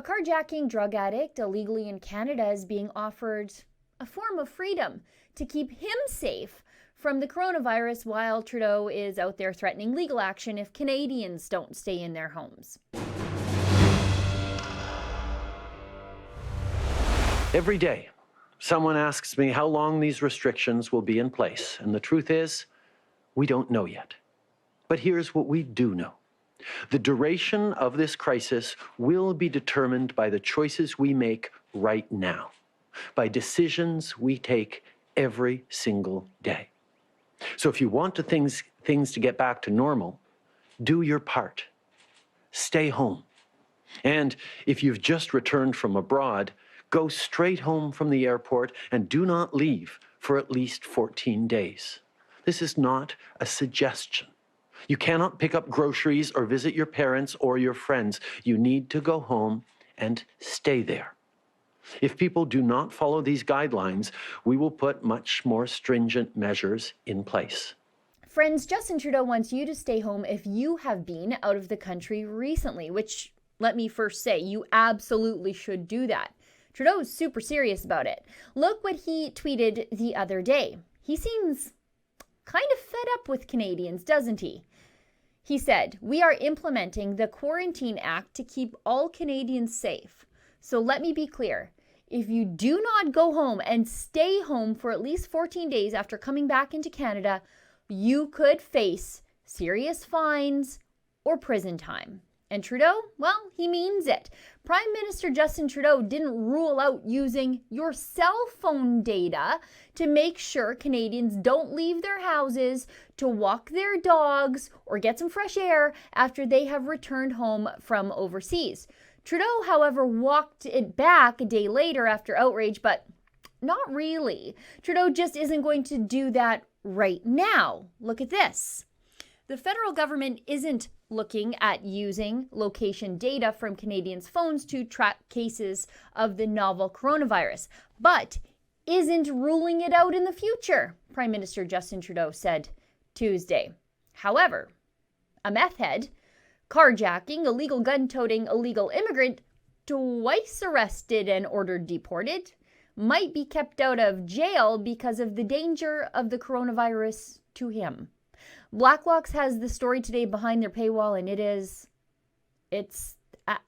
A carjacking drug addict illegally in Canada is being offered a form of freedom to keep him safe from the coronavirus while Trudeau is out there threatening legal action if Canadians don't stay in their homes. Every day, someone asks me how long these restrictions will be in place, and the truth is, we don't know yet. But here's what we do know. The duration of this crisis will be determined by the choices we make right now, by decisions we take every single day. So if you want things to get back to normal, do your part. Stay home. And if you've just returned from abroad, go straight home from the airport and do not leave for at least 14 days. This is not a suggestion. You cannot pick up groceries or visit your parents or your friends. You need to go home and stay there. If people do not follow these guidelines, we will put much more stringent measures in place. Friends, Justin Trudeau wants you to stay home if you have been out of the country recently, which, let me first say, you absolutely should do that. Trudeau's super serious about it. Look what he tweeted the other day. He seems kind of fed up with Canadians, doesn't he? He said, "We are implementing the Quarantine Act to keep all Canadians safe. So let me be clear. If you do not go home and stay home for at least 14 days after coming back into Canada, you could face serious fines or prison time." And Trudeau, well, he means it. Prime Minister Justin Trudeau didn't rule out using your cell phone data to make sure Canadians don't leave their houses to walk their dogs or get some fresh air after they have returned home from overseas. Trudeau, however, walked it back a day later after outrage, but not really. Trudeau just isn't going to do that right now. Look at this. The federal government isn't looking at using location data from Canadians' phones to track cases of the novel coronavirus, but isn't ruling it out in the future, Prime Minister Justin Trudeau said Tuesday. However, a meth head, carjacking, illegal gun-toting, illegal immigrant, twice arrested and ordered deported, might be kept out of jail because of the danger of the coronavirus to him. Blacklocks has the story today behind their paywall, and it's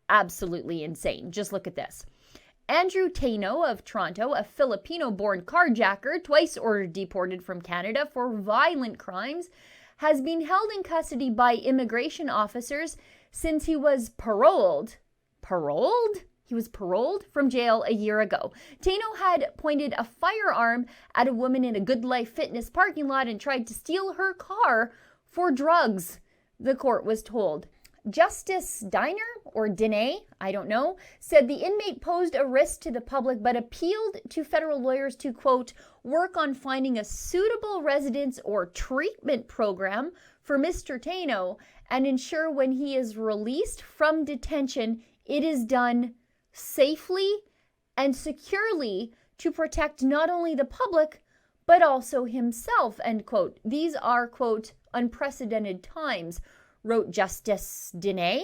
absolutely insane. Just look at this. Andrew Taino of Toronto, a Filipino-born carjacker, twice ordered deported from Canada for violent crimes, has been held in custody by immigration officers since he was paroled. Paroled? He was paroled from jail a year ago. Taino had pointed a firearm at a woman in a Good Life Fitness parking lot and tried to steal her car for drugs, the court was told. Justice Diner, or Dine, I don't know, said the inmate posed a risk to the public but appealed to federal lawyers to, quote, work on finding a suitable residence or treatment program for Mr. Taino and ensure when he is released from detention, it is done safely and securely to protect not only the public, but also himself, end quote. These are, quote, unprecedented times, wrote Justice Dine.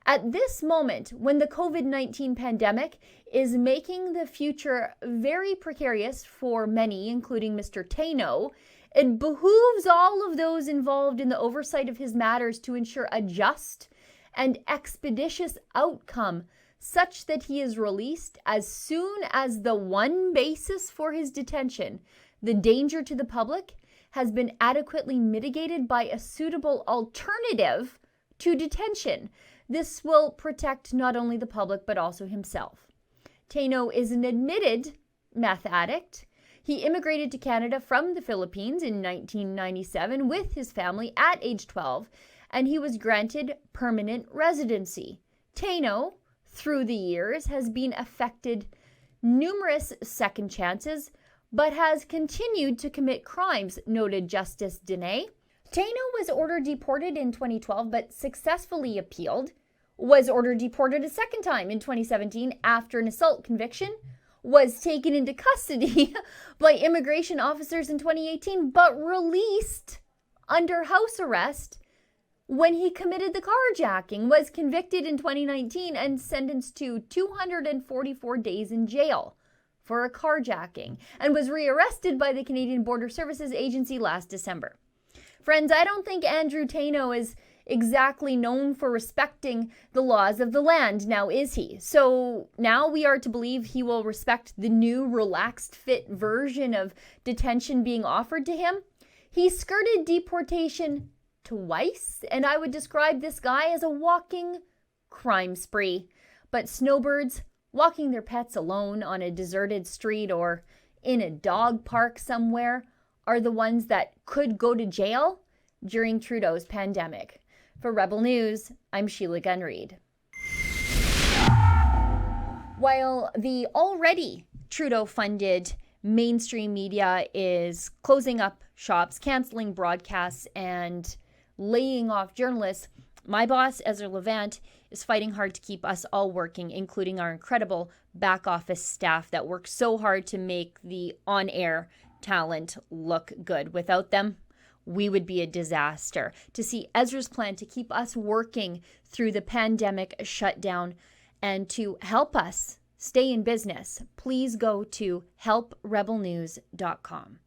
At this moment, when the COVID-19 pandemic is making the future very precarious for many, including Mr. Taino, it behooves all of those involved in the oversight of his matters to ensure a just and expeditious outcome such that he is released as soon as the one basis for his detention, the danger to the public, has been adequately mitigated by a suitable alternative to detention. This will protect not only the public but also himself. Taino is an admitted meth addict. He immigrated to Canada from the Philippines in 1997 with his family at age 12, and he was granted permanent residency. Taino, through the years, has been affected numerous second chances, but has continued to commit crimes, noted Justice Dine. Taino was ordered deported in 2012, but successfully appealed, was ordered deported a second time in 2017 after an assault conviction, was taken into custody by immigration officers in 2018, but released under house arrest when he committed the carjacking, was convicted in 2019 and sentenced to 244 days in jail for a carjacking, and was rearrested by the Canadian Border Services Agency last December. Friends, I don't think Andrew Taino is exactly known for respecting the laws of the land, now is he? So now we are to believe he will respect the new relaxed fit version of detention being offered to him? He skirted deportation twice, and I would describe this guy as a walking crime spree. But snowbirds walking their pets alone on a deserted street or in a dog park somewhere are the ones that could go to jail during Trudeau's pandemic. For Rebel News, I'm Sheila Gunreid. While the already Trudeau-funded mainstream media is closing up shops, canceling broadcasts, and laying off journalists, my boss, Ezra Levant, is fighting hard to keep us all working, including our incredible back office staff that work so hard to make the on-air talent look good. Without them, we would be a disaster. To see Ezra's plan to keep us working through the pandemic shutdown and to help us stay in business, please go to helprebelnews.com.